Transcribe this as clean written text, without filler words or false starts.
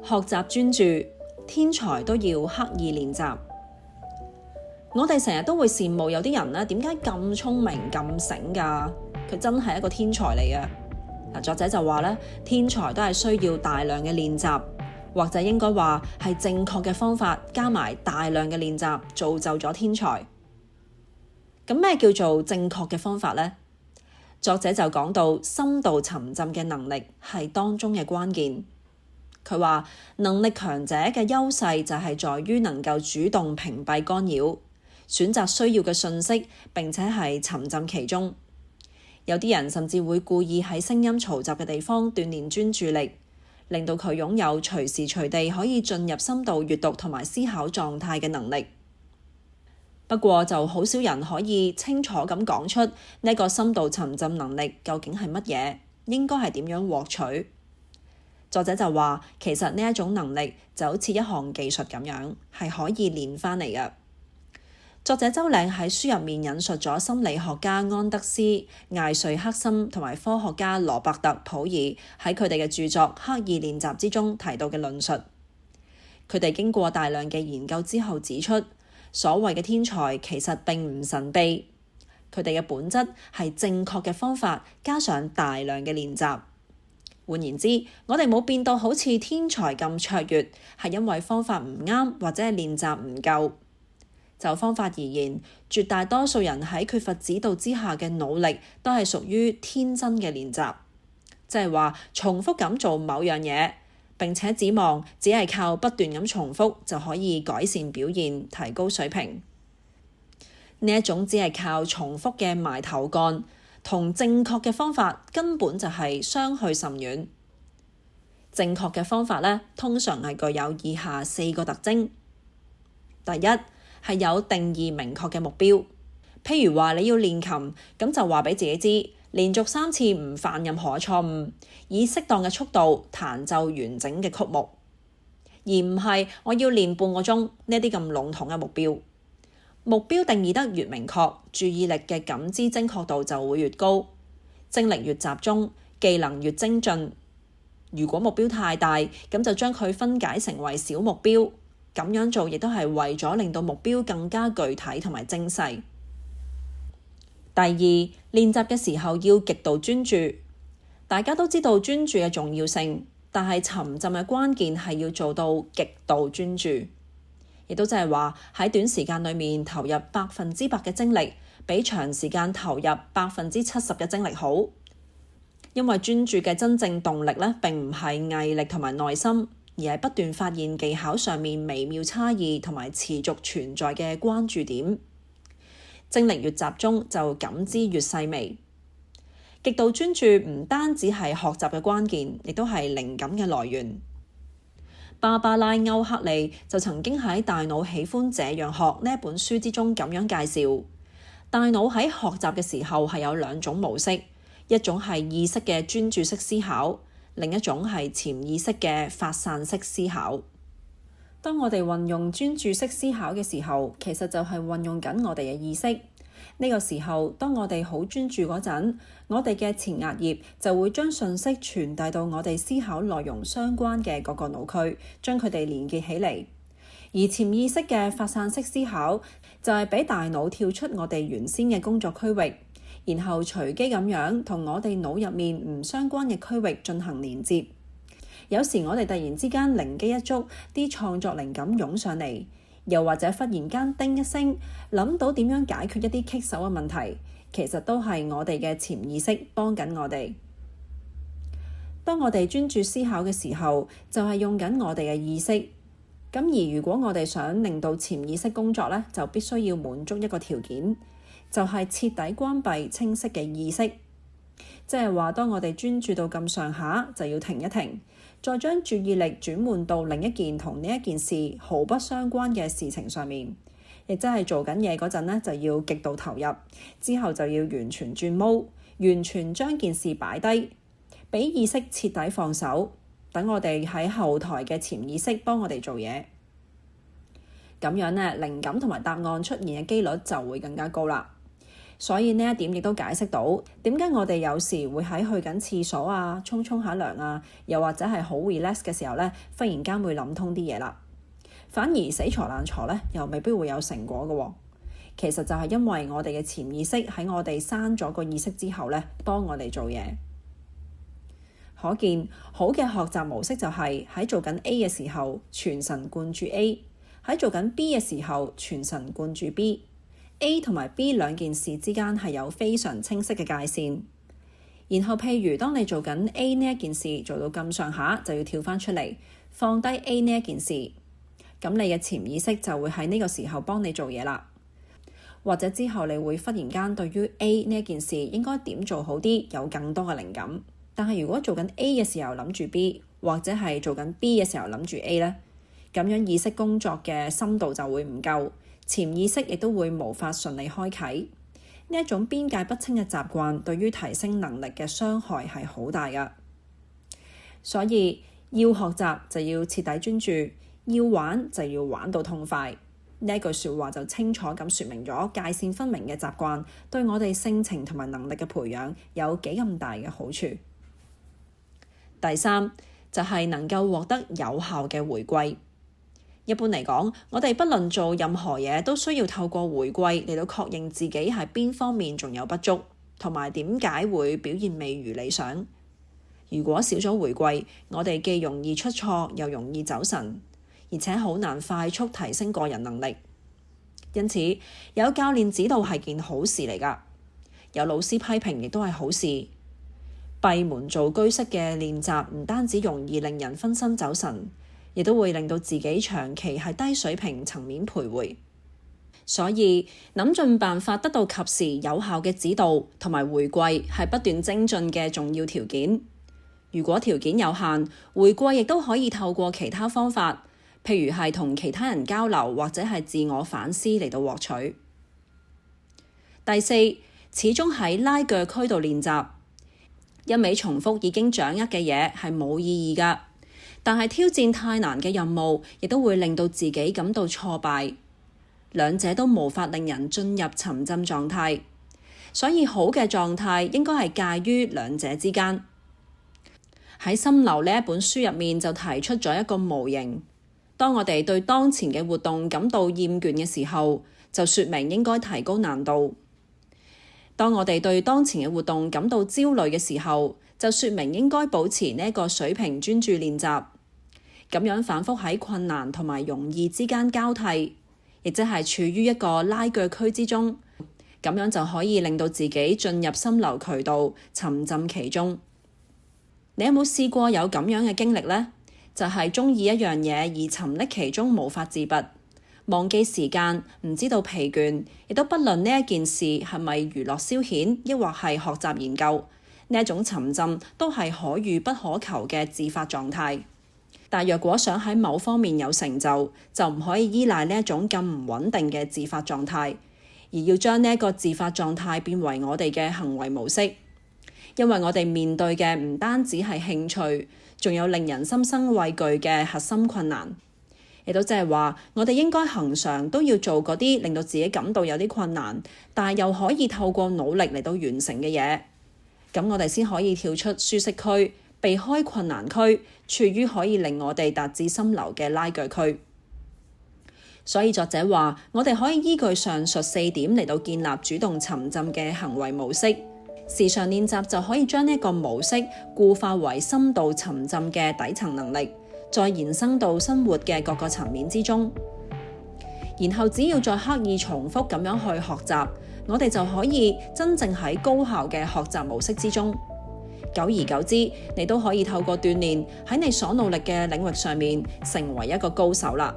學習專注，天才都要刻意練習。我哋成日都會羨慕有啲人咧，點解咁聰明咁醒㗎？佢真係一個天才嚟嘅。作者就話咧，天才都係需要大量嘅練習，或者應該話係正確嘅方法加埋大量嘅練習，造就咗天才。咁咩叫做正確嘅方法呢？作者就講到深度沉浸嘅能力係當中嘅關鍵。佢話能力強者嘅優勢就係在於能夠主動屏蔽干擾，選擇需要嘅訊息，並且係沉浸其中。有啲人甚至會故意喺聲音嘈雜嘅地方鍛鍊專注力，令到佢擁有隨時隨地可以進入深度閱讀同埋思考狀態嘅能力。不過就好少人可以清楚咁講出呢個深度沉浸能力究竟係乜嘢，應該係點樣獲取。作者就話，其實呢一種能力就好似一項技術咁樣，係可以練翻嚟嘅。作者周嶺喺書入面引述咗心理學家安德斯、艾瑞克森同埋科學家羅伯特普爾喺佢哋嘅著作《刻意練習》之中提到嘅論述。佢哋經過大量嘅研究之後指出，所謂嘅天才其實並唔神秘，佢哋嘅本質係正確嘅方法加上大量嘅練習。換言之，我哋冇變到好似天才咁卓越，係因為方法唔啱或者係練習唔夠。就方法而言，絕大多數人喺缺乏指導之下嘅努力都係屬於天真嘅練習，即係話重複咁做某樣嘢，並且指望只係靠不斷咁重複就可以改善表現、提高水平。呢一種只係靠重複嘅埋頭幹，同正確嘅方法根本就係相去甚遠。正確嘅方法呢，通常係具有以下4個特徵。第一，係有定義明確嘅目標。譬如話你要練琴，咁就話俾自己知，連續3次唔犯任何錯誤，以適當嘅速度彈奏完整嘅曲目，而唔係我要練半個鐘呢啲咁籠統嘅目標。目標定義得越明確，注意力嘅感知精確度就會越高，精力越集中，技能越精進。如果目標太大，咁就將佢分解成為小目標，咁樣做亦都係為咗令到目標更加具體同埋精細。第二，練習嘅時候要極度專注。大家都知道專注嘅重要性，但係沉浸嘅關鍵係要做到極度專注。亦都即係話喺短時間裏面投入100%嘅精力，比長時間投入70%嘅精力好。因為專注嘅真正動力呢，並唔係毅力同埋耐心，而係不斷發現技巧上面微妙差異同埋持續存在嘅關注點。精力越集中，就感知越細微。極度專注唔單止係學習嘅關鍵，亦都係靈感嘅來源。芭芭拉·歐克利就曾經喺《大腦喜歡這樣學》呢本書之中咁樣介紹，大腦喺學習嘅時候係有2種模式，一種係意識嘅專注式思考，另一種係潛意識嘅發散式思考。當我哋運用專注式思考嘅時候，其實就係運用緊我哋嘅意識。呢個時候，當我哋好專注嗰陣，我哋嘅前額葉就會將訊息傳遞到我哋思考內容相關嘅各個腦區，將佢哋連結起嚟。而潛意識嘅發散式思考就係俾大腦跳出我哋原先嘅工作區域，然後隨機咁樣同我哋腦入面唔相關嘅區域進行連接。有時我哋突然之間靈機一觸，啲創作靈感湧上嚟，又或者忽然間叮一聲，諗到點樣解決一啲棘手嘅問題，其實都係我哋嘅潛意識幫緊我哋。當我哋專注思考嘅時候，就係用緊我哋嘅意識。咁而如果我哋想令到潛意識工作呢，就必須要滿足一個條件，就係徹底關閉清晰嘅意識。即係話，當我哋專注到咁上下，就要停一停，再將注意力轉換到另一件同呢一件事毫不相關嘅事情上面，亦即係做緊嘢嗰陣呢，就要極度投入，之後就要完全轉毛，完全將件事擺低，俾意識徹底放手，等我哋喺後台嘅潛意識幫我哋做嘢。咁樣呢，靈感同埋答案出現嘅機率就會更加高啦。所以呢一點亦都解釋到點解我哋有時會喺去緊廁所啊、沖下涼啊，又或者係好 relax 嘅時候咧，忽然間會諗通啲嘢啦。反而死坐爛坐咧，又未必會有成果嘅喎。其實就係因為我哋嘅潛意識喺我哋刪咗個意識之後咧，幫我哋做嘢。可見好嘅學習模式就係喺做緊 A 嘅時候全神貫注 A， 喺做緊 B 嘅時候全神貫注 B。A 同埋 B 兩件事之間係有非常清晰嘅界線。然後譬如當你做緊 A 呢一件事做到咁上下，就要跳翻出嚟放低 A 呢一件事，咁你嘅潛意識就會喺呢個時候幫你做嘢啦。或者之後你會忽然間對於 A 呢一件事應該點做好啲，有更多嘅靈感。但係如果做緊 A 嘅時候諗住 B， 或者係做緊 B 嘅時候諗住 A 呢，咁樣意識工作嘅深度就會唔夠，潛意識亦都會無法順利開啟。呢一種邊界不清嘅習慣對於提升能力嘅傷害係好大㗎。所以要學習就要徹底專注，要玩就要玩到痛快。呢一句説話就清楚咁説明咗界線分明嘅習慣對我哋性情同埋能力嘅培養有幾咁大嘅好處。第三就係能夠獲得有效嘅回歸。一般嚟講，我哋不論做任何嘢都需要透過回歸嚟到確認自己係邊方面仲有不足，同埋點解會表現未如理想。如果少咗回歸，我哋既容易出錯，又容易走神，而且好難快速提升個人能力。因此，有教練指導係件好事嚟㗎，有老師批評亦都係好事。閉門造車式嘅練習唔單止容易令人分身走神，亦都會令到自己長期係低水平層面徘徊。所以諗盡辦法得到及時有效嘅指導同埋回饋係不斷精進嘅重要條件。如果條件有限，回饋亦都可以透過其他方法，譬如係同其他人交流或者係自我反思嚟到獲取。第四，始終喺拉鋸區度練習，一味重複已經掌握嘅嘢係冇意義㗎。但係挑戰太難嘅任務，亦都會令到自己感到挫敗，兩者都無法令人進入沉浸狀態。所以好嘅狀態應該係介於兩者之間。喺《心流》呢一本書入面就提出咗一個模型。當我哋對當前嘅活動感到厭倦嘅時候，就說明應該提高難度。當我哋對當前嘅活動感到焦慮嘅時候，就說明應該保持呢一個水平專注練習。咁樣反覆喺困難同埋容易之間交替，亦即係處於一個拉鋸區之中，咁樣就可以令到自己進入心流渠道，沉浸其中。你有冇試過有咁樣嘅經歷呢？就係鍾意一樣嘢而沉溺其中，無法自拔，忘記時間，唔知道疲倦，亦都不論呢一件事係咪娛樂消遣，抑或係學習研究，呢一種沉浸都係可遇不可求嘅自發狀態。但若果想喺某方面有成就，就唔可以依賴呢一種咁唔穩定嘅自發狀態，而要將呢一個自發狀態變為我哋嘅行為模式。因為我哋面對嘅唔單止係興趣，仲有令人心生畏懼嘅核心困難，亦都即係話我哋應該恆常都要做嗰啲令到自己感到有啲困難，但係又可以透過努力嚟到完成嘅嘢。咁我哋先可以跳出舒適區，避開困難區，處於可以令我哋達至心流嘅拉鋸區。所以作者話，我哋可以依據上述4點嚟到建立主動沉浸嘅行為模式。時常練習就可以將呢一個模式固化為深度沉浸嘅底層能力，再延伸到生活嘅各個層面之中。然後只要再刻意重複咁樣去學習，我哋就可以真正喺高效嘅學習模式之中。久而久之，你都可以透過鍛鍊喺你所努力嘅領域上面成為一個高手啦。